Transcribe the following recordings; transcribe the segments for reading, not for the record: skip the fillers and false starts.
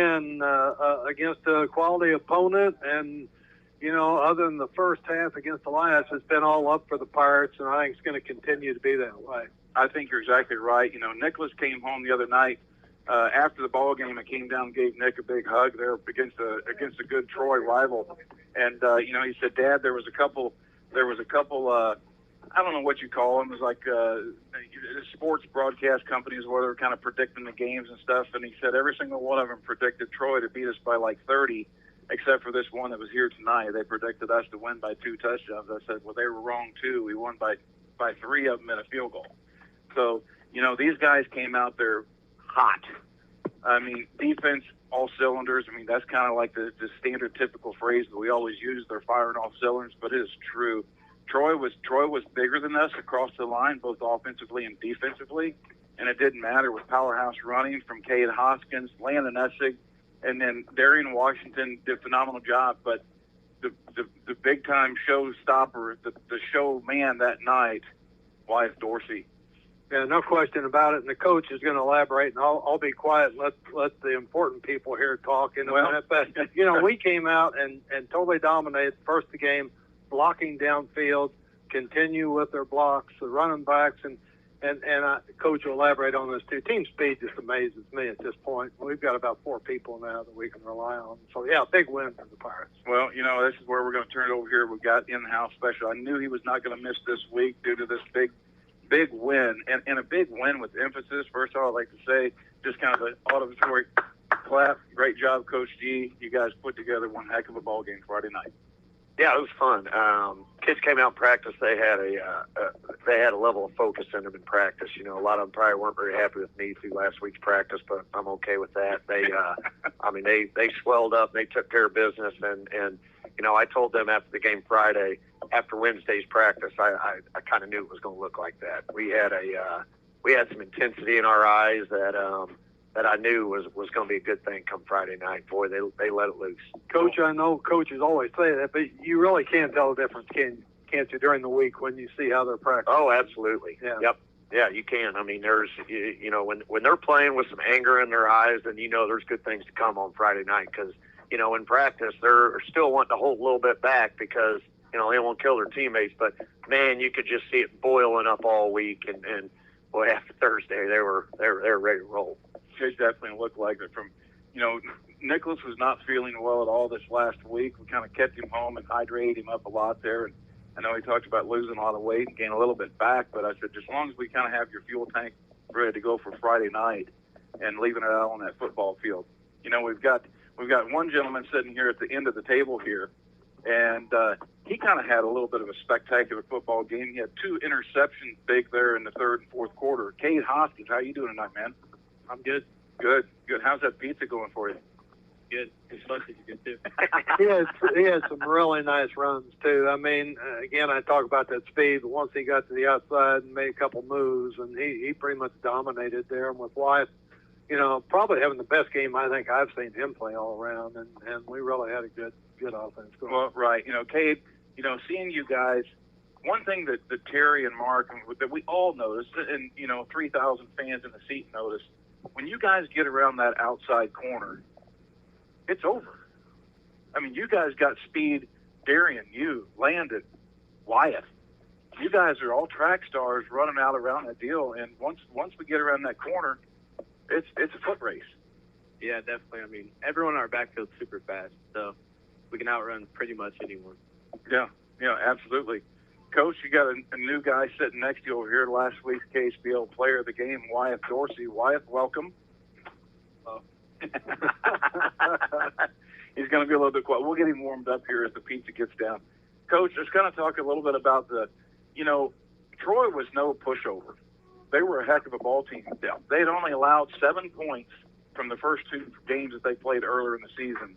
and against a quality opponent, and other than the first half against Elias, it's been all up for the Pirates, and I think it's going to continue to be that way. I think you're exactly right. Nicholas came home the other night after the ball game and came down and gave Nick a big hug there against a good Troy rival, and he said, "Dad, there was a couple I don't know what you call them. It was like sports broadcast companies where they're kind of predicting the games and stuff." And he said every single one of them predicted Troy to beat us by like 30, except for this one that was here tonight. They predicted us to win by 2 touchdowns. I said, well, they were wrong too. We won by 3 of them in a field goal. So, these guys came out there hot. I mean, defense, all cylinders. I mean, that's kind of like the standard typical phrase that we always use. They're firing off cylinders, but it is true. Troy was bigger than us across the line, both offensively and defensively, and it didn't matter with powerhouse running from Cade Hoskins, Landon Essig, and then Darian Washington did a phenomenal job. But the big time showstopper, the show man that night, Wyatt Dorsey. Yeah, no question about it. And the coach is going to elaborate, and I'll be quiet and let the important people here talk in a minute. But we came out and totally dominated the first of the game, blocking downfield, continue with their blocks, the running backs, and Coach will elaborate on this too. Team speed just amazes me at this point. We've got about 4 people now that we can rely on. So, yeah, big win for the Pirates. Well, this is where we're going to turn it over here. We've got in-house special. I knew he was not going to miss this week due to this big win, and a big win with emphasis. First of all, I'd like to say just kind of an auditory clap. Great job, Coach G. You guys put together one heck of a ball game Friday night. Yeah, it was fun. Kids came out and practiced. They had a level of focus in them in practice. A lot of them probably weren't very happy with me through last week's practice, but I'm okay with that. They, they swelled up. They took care of business, and I told them after the game Friday, after Wednesday's practice, I kind of knew it was going to look like that. We had some intensity in our eyes that I knew was going to be a good thing come Friday night. Boy, they let it loose. Coach, I know coaches always say that, but you really can't tell the difference, can't you, during the week when you see how they're practicing? Oh, absolutely. Yeah. Yep. Yeah, you can. I mean, there's, when they're playing with some anger in their eyes, then there's good things to come on Friday night because, in practice, they're still wanting to hold a little bit back because, they don't want to kill their teammates. But, man, you could just see it boiling up all week. And boy, after Thursday, they were ready to roll. It definitely looked like it. Nicholas was not feeling well at all this last week. We kind of kept him home and hydrated him up a lot there. And I know he talked about losing a lot of weight and gaining a little bit back, but I said, just as long as we kind of have your fuel tank ready to go for Friday night and leaving it out on that football field. We've got one gentleman sitting here at the end of the table here, and he kind of had a little bit of a spectacular football game. He had 2 interceptions big there in the third and fourth quarter. Cade Hoskins, how you doing tonight, man? I'm good. Good. How's that pizza going for you? Good. His sausage is good, too. he had some really nice runs, too. I mean, again, I talk about that speed, but once he got to the outside and made a couple moves, and he pretty much dominated there. And with Wyatt, probably having the best game I think I've seen him play all around, and we really had a good offense going. Well, right. Cade, seeing you guys, one thing that Terry and Mark, that we all noticed, and, 3,000 fans in the seat noticed, when you guys get around that outside corner, it's over. I mean, you guys got speed. Darian, you, Landon, Wyatt. You guys are all track stars running out around that deal. And once we get around that corner, it's a foot race. Yeah, definitely. I mean, everyone in our backfield's super fast, so we can outrun pretty much anyone. Yeah, absolutely. Coach, you got a new guy sitting next to you over here, last week's KHBL player of the game, Wyatt Dorsey. Wyatt, welcome. He's going to be a little bit quiet. We'll get him warmed up here as the pizza gets down. Coach, let's kind of talk a little bit about Troy was no pushover. They were a heck of a ball team. They'd only allowed 7 points from the first 2 games that they played earlier in the season.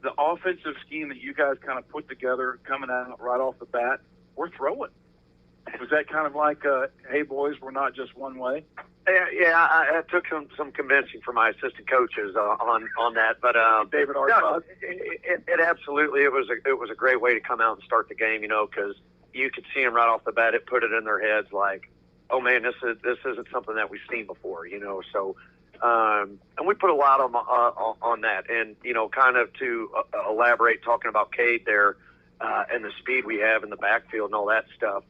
The offensive scheme that you guys kind of put together coming out right off the bat, we're throwing. Was that kind of like, hey, boys, we're not just one way? Yeah, I took some convincing from my assistant coaches on that, but David Archibald. It absolutely it was a great way to come out and start the game, because you could see them right off the bat. It put it in their heads like, oh man, this isn't something that we've seen before, So And we put a lot on that. And, kind of to elaborate, talking about Cade there and the speed we have in the backfield and all that stuff,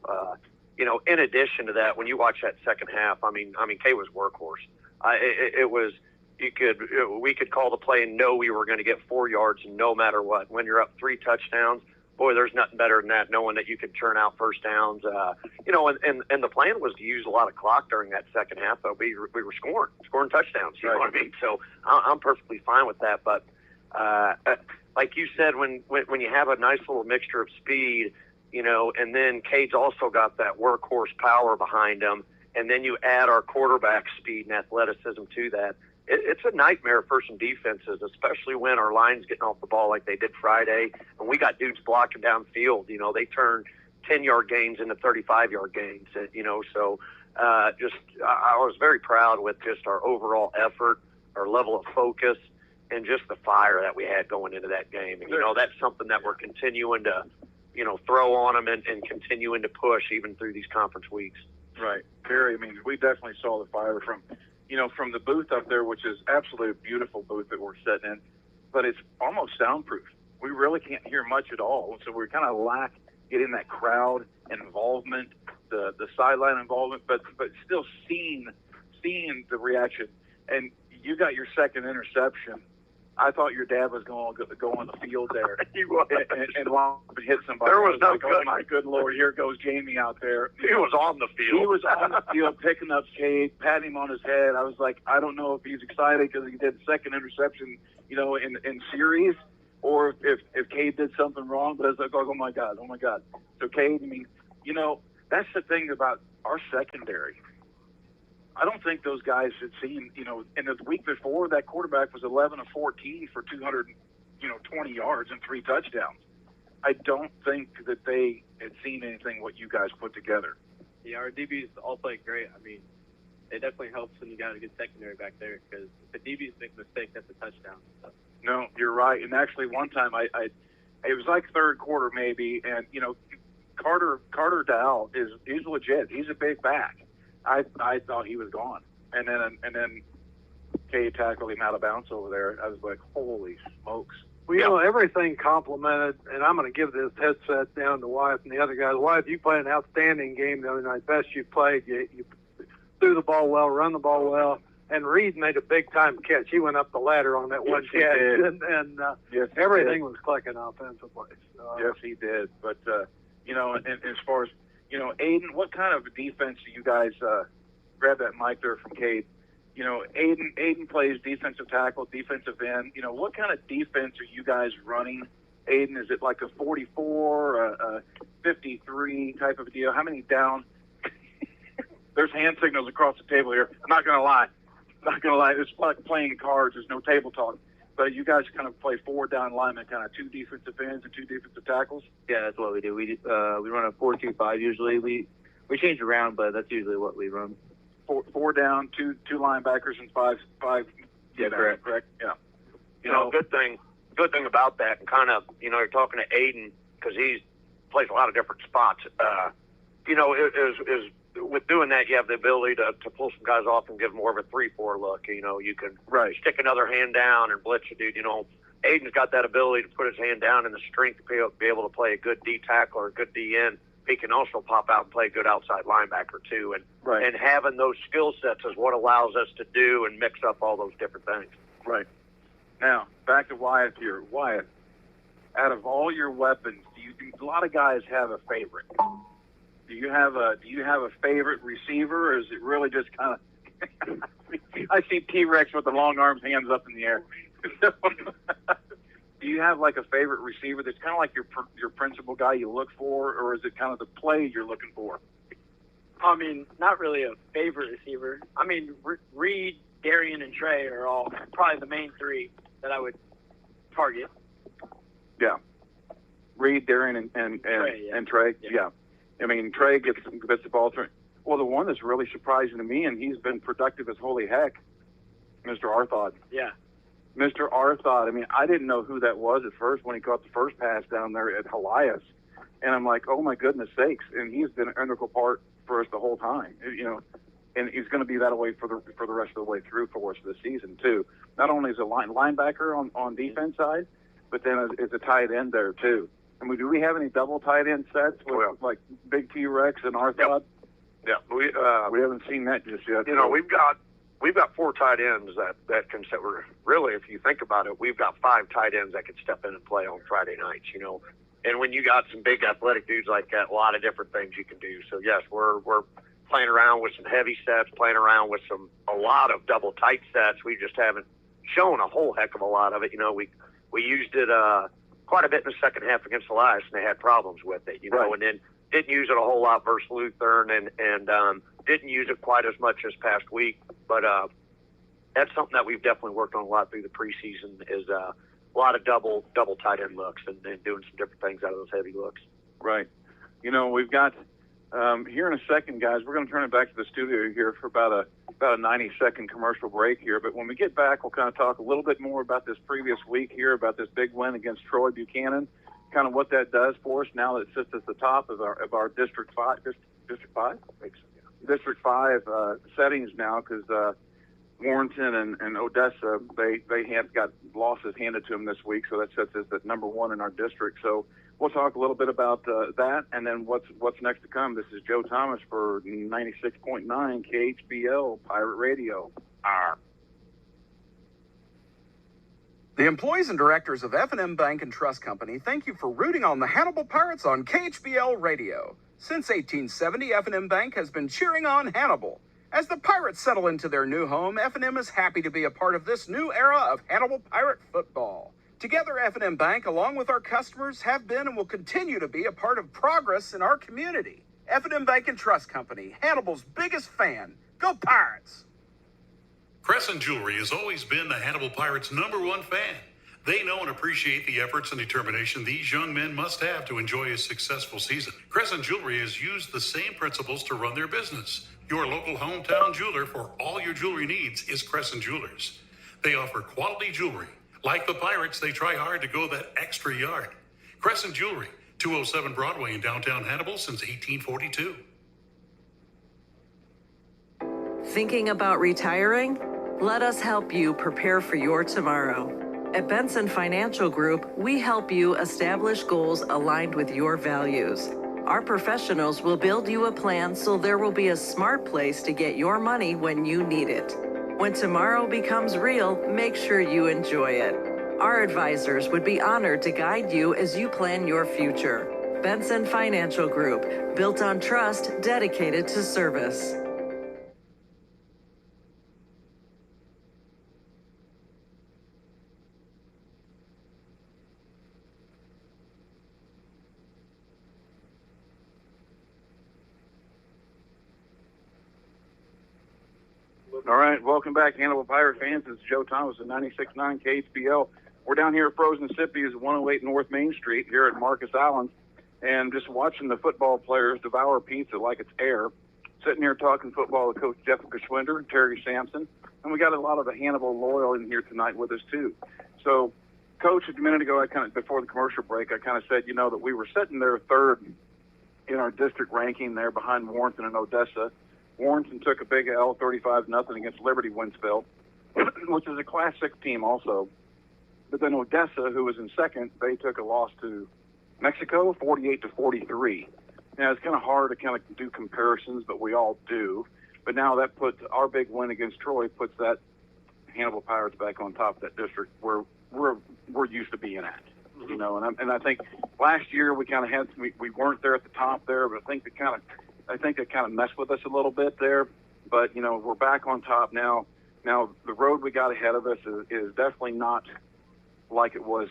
in addition to that, when you watch that second half, I mean, Cade was workhorse. It was, we could call the play and know we were going to get 4 yards no matter what. When you're up 3 touchdowns, boy, there's nothing better than that, knowing that you could churn out first downs. And the plan was to use a lot of clock during that second half, but we were scoring touchdowns. You know what I mean? So I'm perfectly fine with that. But like you said, when you have a nice little mixture of speed, and then Cade's also got that workhorse power behind him, and then you add our quarterback speed and athleticism to that. It's a nightmare for some defenses, especially when our line's getting off the ball like they did Friday, and we got dudes blocking downfield. They turn 10-yard gains into 35-yard gains. So I was very proud with just our overall effort, our level of focus, and just the fire that we had going into that game. And that's something that we're continuing to, throw on them and continuing to push even through these conference weeks. Right, Barry. I mean, we definitely saw the fire from the booth up there, which is absolutely a beautiful booth that we're sitting in, but it's almost soundproof. We really can't hear much at all. So we kind of lack getting that crowd involvement, the sideline involvement, but still seeing the reaction. And you got your second interception. I thought your dad was going to go on the field there and hit somebody. There was no good. Oh my good Lord, here goes Jamie out there. He was on the field. He was on the field picking up Cade, patting him on his head. I was like, I don't know if he's excited because he did the second interception, in series, or if Cade did something wrong. But I was like, oh my God. So Cade, that's the thing about our secondary. I don't think those guys had seen, in the week before, that quarterback was 11 of 14 for 220 yards and 3 touchdowns. I don't think that they had seen anything what you guys put together. Yeah, our DBs all play great. I mean, it definitely helps when you got a good secondary back there, because if the DBs make a mistake, that's a touchdown. So. No, you're right. And actually, one time, it was like third quarter maybe, and Carter Dow he's legit. He's a big back. I thought he was gone, and then Cade tackled him out of bounds over there. I was like, holy smokes! Well, everything complimented, and I'm going to give this headset down to Wyatt and the other guys. Wyatt, you played an outstanding game the other night. Best you played. You threw the ball well, run the ball well, and Reed made a big time catch. He went up the ladder on that one catch, and yes, everything was clicking offensively. Yes, he did. But and as far as Aiden, what kind of defense do you guys grab that mic there from Cade? Aiden plays defensive tackle, defensive end. What kind of defense are you guys running? Aiden, is it like a 44, a 53 type of deal? How many down? There's hand signals across the table here. I'm not going to lie. It's like playing cards. There's no table talk. But you guys kind of play 4 down linemen, kind of 2 defensive ends and 2 defensive tackles? Yeah, that's what we do. We run a 4-2-5 usually. We change around, but that's usually what we run. 4 down, 2 linebackers, and 5. Yeah, correct. Yeah. Good thing about that, and kind of, you're talking to Aiden because he plays a lot of different spots. Is with doing that, you have the ability to pull some guys off and give more of a 3-4 look. You can stick another hand down and blitz a dude. Aiden's got that ability to put his hand down and the strength to be able to play a good D tackle or a good D end. He can also pop out and play a good outside linebacker too. And having those skill sets is what allows us to do and mix up all those different things. Right. Now, back to Wyatt here. Wyatt, out of all your weapons, a lot of guys have a favorite. Do you have a favorite receiver, or is it really just kind of I see T-Rex with the long arms, hands up in the air. Do you have like a favorite receiver that's kind of like your principal guy you look for, or is it kind of the play you're looking for? I mean, not really a favorite receiver. I mean, Reed, Darian, and Trey are all probably the main 3 that I would target. Yeah. Reed, Darian, and Trey. Yeah. I mean, Trey gets the ball through. Well, the one that's really surprising to me, and he's been productive as holy heck, Mr. Arthod. Yeah. Mr. Arthod. I mean, I didn't know who that was at first when he caught the first pass down there at Elias. And I'm like, oh, my goodness sakes. And he's been an integral part for us the whole time. and he's going to be that way for the rest of the way through for us this season too. Not only as a linebacker on defense side, but then as a tight end there too. I mean, do we have any double tight end sets with like Big T-Rex and Arthod? Yeah, we haven't seen that just yet. You know, we've got 4 tight ends that can step. Really, if you think about it, we've got 5 tight ends that can step in and play on Friday nights. You know, and when you got some big athletic dudes like that, a lot of different things you can do. So yes, we're playing around with some heavy sets, playing around with a lot of double tight sets. We just haven't shown a whole heck of a lot of it. You know, we used it quite a bit in the second half against Elias, and they had problems with it. You know, and then didn't use it a whole lot versus Lutheran, and didn't use it quite as much this past week. But that's something that we've definitely worked on a lot through the preseason, is a lot of double tight end looks and doing some different things out of those heavy looks. Right. You know, we've got here in a second, guys, we're going to turn it back to the studio here for about a 90-second commercial break here. But when we get back, we'll kind of talk a little bit more about this previous week here, about this big win against Troy Buchanan, kind of what that does for us now that it sits at the top of our District 5 settings now, because Warrenton and Odessa, they have got losses handed to them this week, so that sets us at number 1 in our district. So we'll talk a little bit about that, and then what's next to come. This is Joe Thomas for 96.9 KHBL Pirate Radio. The employees and directors of F&M Bank and Trust Company thank you for rooting on the Hannibal Pirates on KHBL Radio. Since 1870, F&M Bank has been cheering on Hannibal. As the Pirates settle into their new home, F&M is happy to be a part of this new era of Hannibal Pirate football. Together, F&M Bank, along with our customers, have been and will continue to be a part of progress in our community. F&M Bank and Trust Company, Hannibal's biggest fan. Go Pirates! Crescent Jewelry has always been the Hannibal Pirates' #1 fan. They know and appreciate the efforts and determination these young men must have to enjoy a successful season. Crescent Jewelry has used the same principles to run their business. Your local hometown jeweler for all your jewelry needs is Crescent Jewelers. They offer quality jewelry. Like the Pirates, they try hard to go that extra yard. Crescent Jewelry, 207 Broadway in downtown Hannibal since 1842. Thinking about retiring? Let us help you prepare for your tomorrow. At Benson Financial Group, we help you establish goals aligned with your values. Our professionals will build you a plan so there will be a smart place to get your money when you need it. When tomorrow becomes real, make sure you enjoy it. Our advisors would be honored to guide you as you plan your future. Benson Financial Group, built on trust, dedicated to service. All right, welcome back, Hannibal Pirate fans. This is Joe Thomas at 96.9 KHBL. We're down here at Frozen Sippy's 108 North Main Street here at Marcus Island, and just watching the football players devour pizza like it's air. Sitting here talking football with Coach Jessica Schwinder and Terry Sampson, and we got a lot of the Hannibal loyal in here tonight with us too. So, Coach, a minute ago, before the commercial break, I kind of said, that we were sitting there third in our district ranking there behind Warrenton and Odessa. Warrenton took a big L, 35-0 against Liberty Winsville, which is a Class 6 team also. But then Odessa, who was in second, they took a loss to Mexico, 48-43. Now, it's kind of hard to kind of do comparisons, but we all do. But now that puts our big win against Troy, puts that Hannibal Pirates back on top of that district where we're used to being at. And I think last year we kind of we weren't there at the top there, but I think it kind of messed with us a little bit there. But we're back on top now. Now the road we got ahead of us is definitely not like it was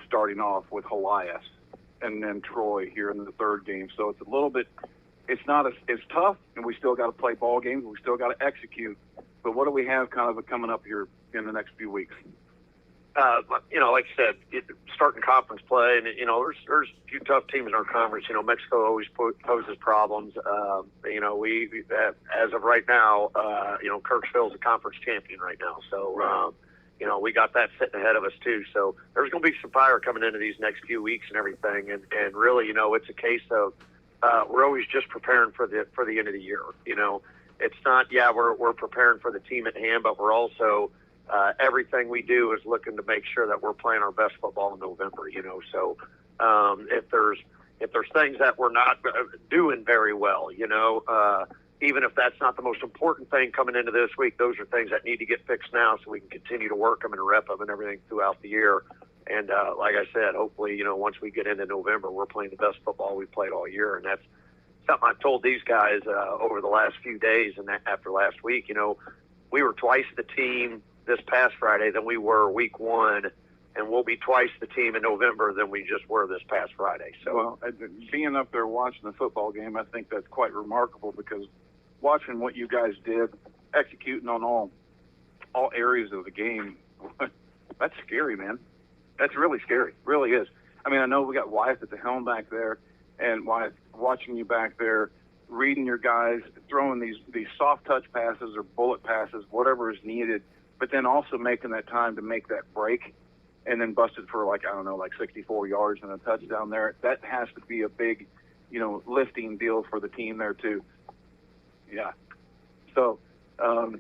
starting off with Elias and then Troy here in the third game. So it's a little bit, it's tough, and we still got to play ball games. We still got to execute. But what do we have kind of coming up here in the next few weeks? Like you said, starting conference play, and there's a few tough teams in our conference. Mexico always poses problems. We as of right now, Kirksville's a conference champion right now. So, we got that sitting ahead of us too. So there's going to be some fire coming into these next few weeks and everything. And really, it's a case of we're always just preparing for the end of the year. it's not, we're preparing for the team at hand, but we're also, everything we do is looking to make sure that we're playing our best football in November, so if there's things that we're not doing very well, even if that's not the most important thing coming into this week, those are things that need to get fixed now so we can continue to work them and rep them and everything throughout the year. And like I said, hopefully, once we get into November, we're playing the best football we've played all year. And that's something I've told these guys over the last few days and after last week. We were twice the team this past Friday than we were week one, and we'll be twice the team in November than we just were this past Friday. So, well, being up there watching the football game, I think that's quite remarkable because watching what you guys did, executing on all areas of the game, that's scary, man. That's really scary. Really is. I mean, I know we got Wyeth at the helm back there, and Wyeth watching you back there, reading your guys, throwing these soft touch passes or bullet passes, whatever is needed, but then also making that time to make that break and then busted for like 64 yards and a touchdown there. That has to be a big, lifting deal for the team there too. Yeah. So, I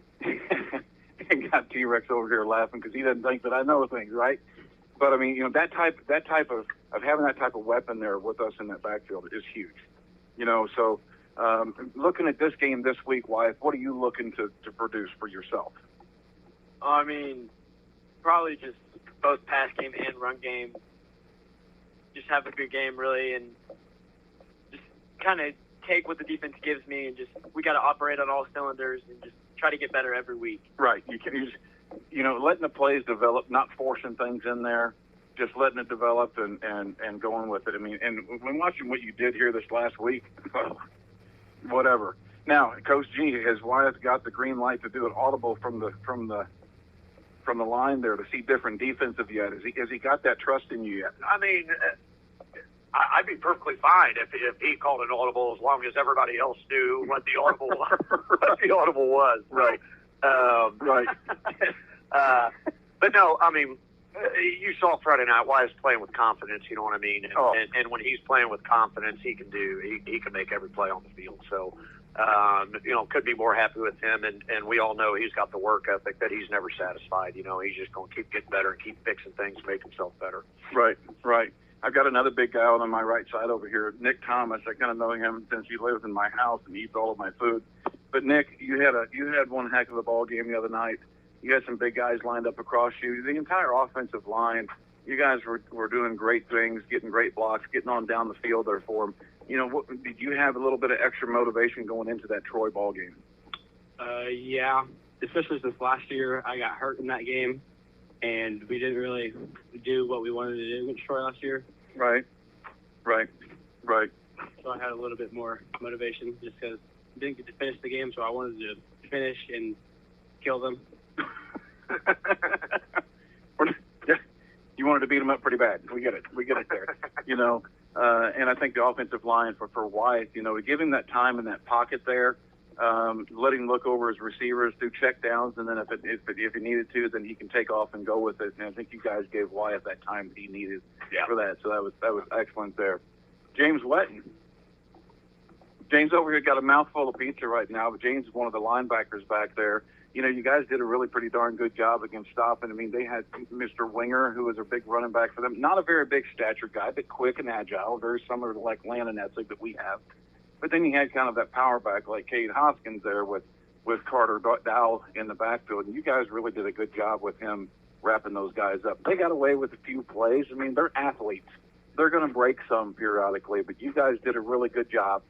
got T-Rex over here laughing because he doesn't think that I know things, right? But I mean, that type of having that type of weapon there with us in that backfield is huge. So looking at this game this week, Wyeth, what are you looking to produce for yourself? I mean, probably just both pass game and run game. Just have a good game, really, and just kind of take what the defense gives me and we got to operate on all cylinders and just try to get better every week. Right. You can use, letting the plays develop, not forcing things in there, just letting it develop and going with it. I mean, and when watching what you did here this last week, whatever. Now, Coach G, has Wyeth got the green light to do an audible from the line there to see different defensive yet? Has he got that trust in you yet? I mean, I'd be perfectly fine if he called an audible as long as everybody else knew what the audible was. Right. Right. But no, I mean, you saw Friday night. Wyeth's playing with confidence. You know what I mean? And when he's playing with confidence, he can make every play on the field. So, could be more happy with him. And we all know he's got the work ethic that he's never satisfied. He's just going to keep getting better and keep fixing things, make himself better. Right. I've got another big guy on my right side over here, Nick Thomas. I kind of know him since he lives in my house and eats all of my food. But Nick, you had one heck of a ball game the other night. You had some big guys lined up across you. The entire offensive line, you guys were doing great things, getting great blocks, getting on down the field there for them. Did you have a little bit of extra motivation going into that Troy ball game? Yeah, especially since last year I got hurt in that game, and we didn't really do what we wanted to do against Troy last year. Right. So I had a little bit more motivation just because I didn't get to finish the game, so I wanted to finish and kill them. You wanted to beat them up pretty bad. We get it there. And I think the offensive line for Wyeth, to give him that time in that pocket there, let him look over his receivers, do check downs, and then if he needed to, then he can take off and go with it. And I think you guys gave Wyeth that time that he needed for that. So that was excellent there. James Wetton. James over here got a mouthful of pizza right now, but James is one of the linebackers back there. You guys did a really pretty darn good job against stopping. I mean, they had Mr. Winger, who was a big running back for them. Not a very big stature guy, but quick and agile, very similar to like Landon Etzig that we have. But then you had kind of that power back like Cade Hoskins there with Carter Dowell in the backfield. And you guys really did a good job with him wrapping those guys up. They got away with a few plays. I mean, they're athletes. They're going to break some periodically, but you guys did a really good job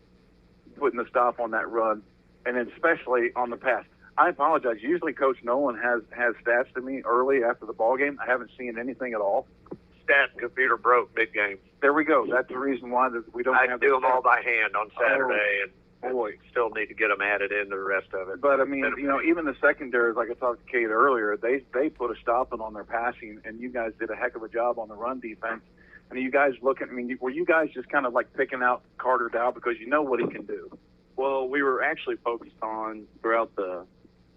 putting the stop on that run, and then especially on the pass. I apologize. Usually Coach Nolan has stats to me early after the ball game. I haven't seen anything at all. Stat computer broke big game. There we go. That's the reason why we don't have. I do them all by hand on Saturday, and boy, still need to get them added into the rest of it. But I mean, even the secondaries, like I talked to Kate earlier, they put a stopping on their passing, and you guys did a heck of a job on the run defense. I mean, you guys were you guys just kind of like picking out Carter Dowell because you know what he can do? Well, we were actually focused on throughout the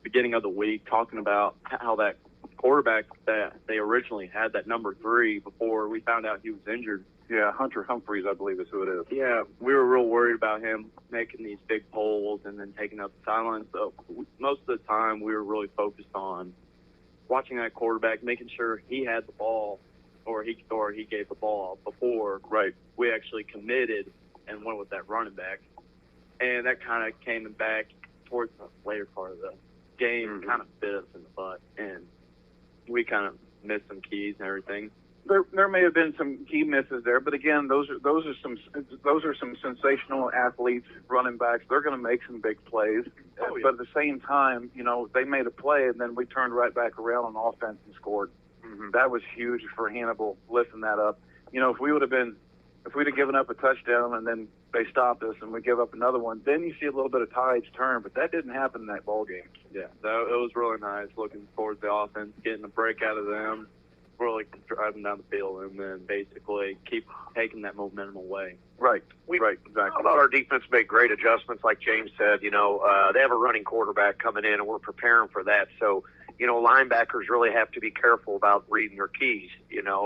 beginning of the week talking about how that quarterback that they originally had, that number 3, before we found out he was injured. Yeah, Hunter Humphreys, I believe is who it is. Yeah, we were real worried about him making these big pulls and then taking up the sideline. So most of the time we were really focused on watching that quarterback, making sure he had the ball or he gave the ball before we actually committed and went with that running back. And that kind of came back towards the later part of the game, kind of bit us in the butt. And we kind of missed some keys and everything. There may have been some key misses there, but again, those are some sensational athletes, running backs. They're going to make some big plays, but at the same time, they made a play, and then we turned right back around on offense and scored. That was huge for Hannibal, lifting that up. If we'd have given up a touchdown and then they stopped us and we give up another one, then you see a little bit of tides turn, but that didn't happen in that ball game. Yeah, it was really nice looking towards the offense, getting a break out of them, really driving down the field, and then basically keep taking that momentum away. Right, exactly. I thought our defense made great adjustments, like James said. They have a running quarterback coming in, and we're preparing for that. So, linebackers really have to be careful about reading their keys.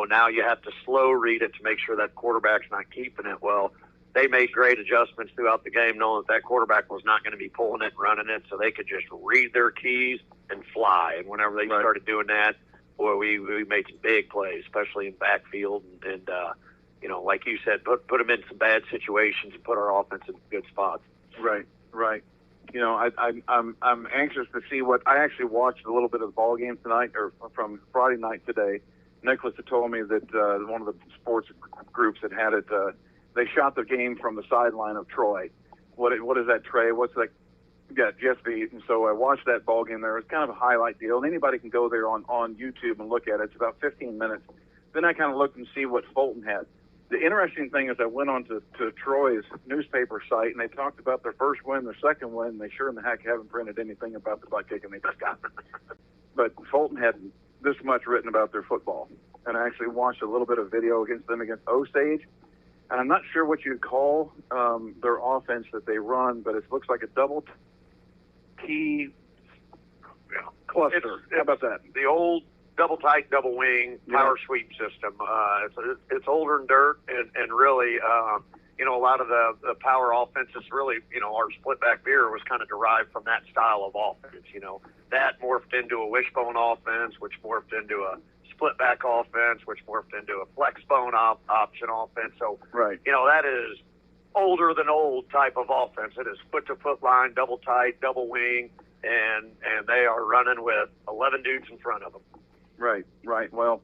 Now you have to slow read it to make sure that quarterback's not keeping it. Well, they made great adjustments throughout the game, knowing that quarterback was not going to be pulling it and running it, so they could just read their keys and fly. And whenever they started doing that, boy, we made some big plays, especially in backfield, and like you said, put them in some bad situations and put our offense in good spots. Right. I'm anxious to see what I actually watched a little bit of the ball game tonight, or from Friday night today. Nicholas had told me that one of the sports groups that had it, they shot the game from the sideline of Troy. What is that, Trey? What's that? Yeah, Jeff Beat. And so I watched that ball game there. It was kind of a highlight deal, and anybody can go there on YouTube and look at it. It's about 15 minutes. Then I kind of looked and see what Fulton had. The interesting thing is I went on to Troy's newspaper site, and they talked about their first win, their second win, and they sure in the heck haven't printed anything about the butt kicking they just got. But Fulton had this much written about their football. And I actually watched a little bit of video against Osage. And I'm not sure what you'd call their offense that they run, but it looks like a double T cluster. How about that? The old double tight, double wing power sweep system. It's older than dirt, and really, a lot of the power offenses really, our split back veer was kind of derived from that style of offense. That morphed into a wishbone offense, which morphed into a split back offense, which morphed into a flex bone option offense. So, that is older than old type of offense. It is foot to foot line, double tight, double wing, and they are running with 11 dudes in front of them. Right. Well,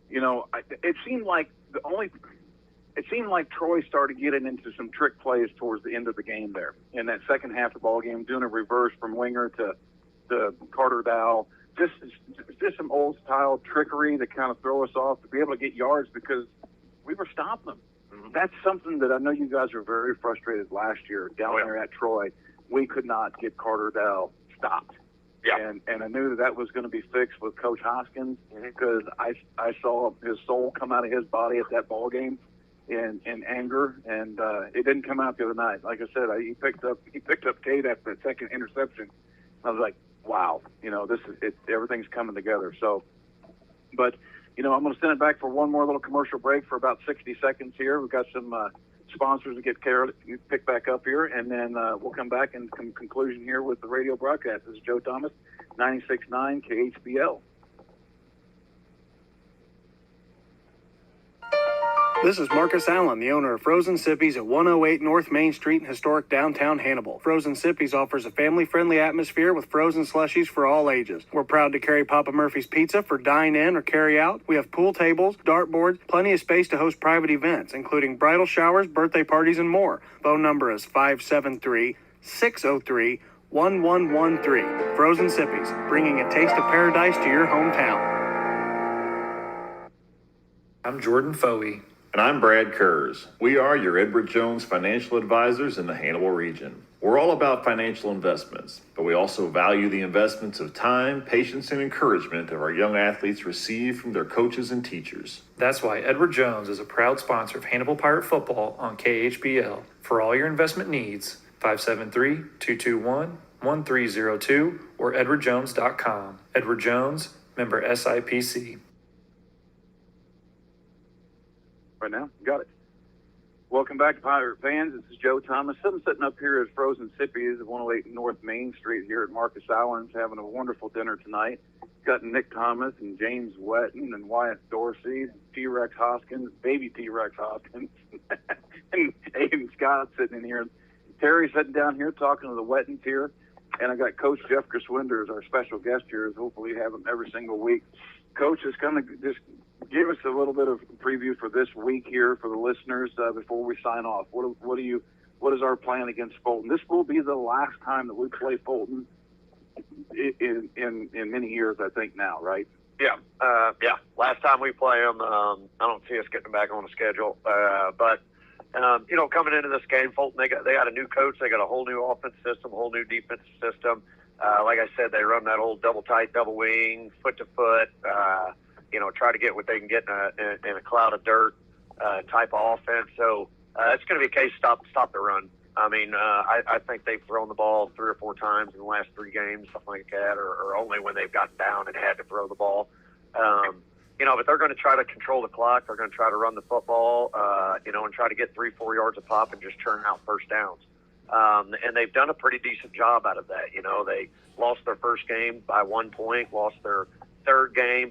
it seemed like Troy started getting into some trick plays towards the end of the game there. In that second half of the ball game, doing a reverse from winger to Carter Dow. Just some old style trickery to kind of throw us off, to be able to get yards because we were stopping them. That's something that I know you guys were very frustrated last year down there at Troy. We could not get Carter Dow stopped. Yeah. And I knew that was going to be fixed with Coach Hoskins because I saw his soul come out of his body at that ball game in anger, and it didn't come out the other night. Like I said, he picked up Kate after the second interception. I was like, wow, this is it. Everything's coming together. So, but I'm going to send it back for one more little commercial break for about 60 seconds here. We've got some sponsors to get pick back up here, and then we'll come back and conclusion here with the radio broadcast. This is Joe Thomas, 96.9 KHBL. This is Marcus Allen, the owner of Frozen Sippies at 108 North Main Street in historic downtown Hannibal. Frozen Sippies offers a family-friendly atmosphere with frozen slushies for all ages. We're proud to carry Papa Murphy's Pizza for dine-in or carry-out. We have pool tables, dartboards, plenty of space to host private events, including bridal showers, birthday parties, and more. Phone number is 573-603-1113. Frozen Sippies, bringing a taste of paradise to your hometown. I'm Jordan Foey. And I'm Brad Kurz. We are your Edward Jones financial advisors in the Hannibal region. We're all about financial investments, but we also value the investments of time, patience, and encouragement that our young athletes receive from their coaches and teachers. That's why Edward Jones is a proud sponsor of Hannibal Pirate Football on KHBL. For all your investment needs, 573-221-1302 or edwardjones.com. Edward Jones, member SIPC. Right now, got it. Welcome back to Pirate fans. This is Joe Thomas. I'm sitting up here at Frozen Sippies at 108 North Main Street here at Marcus Islands, having a wonderful dinner tonight. Got Nick Thomas and James Wetton and Wyatt Dorsey, T-Rex Hoskins, baby T-Rex Hoskins, and Aiden Scott sitting in here. Terry sitting down here talking to the Wettons here. And I got Coach Jeff Griswinder as our special guest here, as hopefully have him every single week. Coach is going to just give us a little bit of preview for this week here for the listeners before we sign off. What is our plan against Fulton? This will be the last time that we play Fulton in many years, I think now, right? Yeah. Last time we play them, I don't see us getting back on the schedule. But coming into this game, Fulton, they got a new coach. They got a whole new offense system, a whole new defense system. Like I said, they run that old double tight, double wing, foot to foot. Try to get what they can get in a cloud of dirt type of offense. So it's going to be a case stop the run. I mean, I think they've thrown the ball 3 or 4 times in the last 3 games, something like that, or only when they've gotten down and had to throw the ball. But they're going to try to control the clock. They're going to try to run the football, and try to get 3-4 yards a pop and just churn out first downs. And they've done a pretty decent job out of that. They lost their first game by 1 point, lost their third game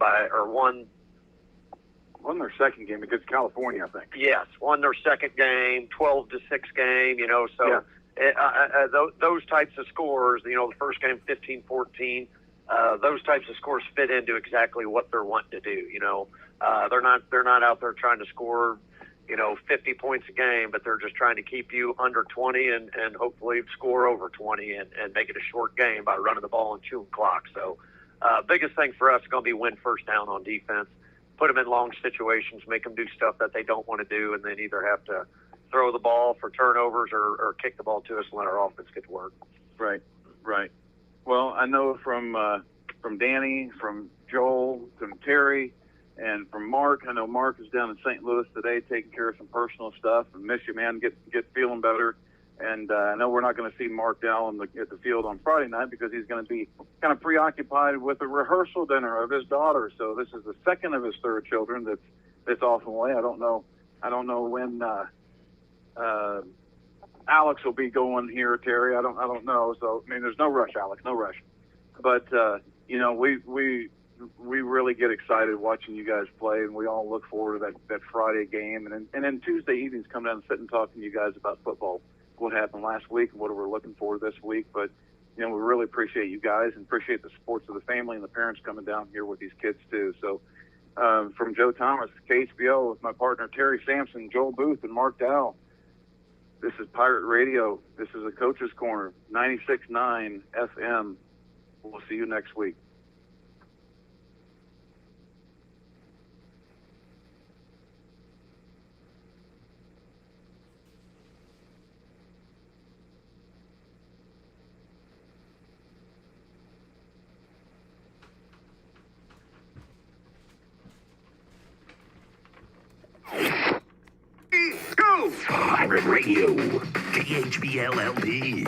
won their second game against California, I think. Yes, won their second game, 12-6 game. So yeah. Those types of scores. The first game 15-14. Those types of scores fit into exactly what they're wanting to do. They're not out there trying to score 50 points a game, but they're just trying to keep you under 20 and hopefully score over 20 and make it a short game by running the ball and chewing clock. So biggest thing for us is going to be win first down on defense, put them in long situations, make them do stuff that they don't want to do, and then either have to throw the ball for turnovers or kick the ball to us and let our offense get to work. Right. Well, I know from Danny, from Joel, from Terry, and from Mark. I know Mark is down in St. Louis today taking care of some personal stuff. And miss you, man. Get feeling better. And I know we're not going to see Mark down at the field on Friday night because he's going to be kind of preoccupied with a rehearsal dinner of his daughter. So this is the second of his 3 children that's off and away. I don't know when Alex will be going here, Terry. I don't know. So I mean, there's no rush, Alex. No rush. But we really get excited watching you guys play, and we all look forward to that Friday game. And then Tuesday evenings come down and sit and talk to you guys about football, what happened last week and what we're looking for this week. But, we really appreciate you guys and appreciate the supports of the family and the parents coming down here with these kids too. So from Joe Thomas, KHBL, with my partner Terry Sampson, Joel Booth, and Mark Dow, this is Pirate Radio. This is the Coach's Corner, 96.9 FM. We'll see you next week. Pirate Radio, KHBL LP.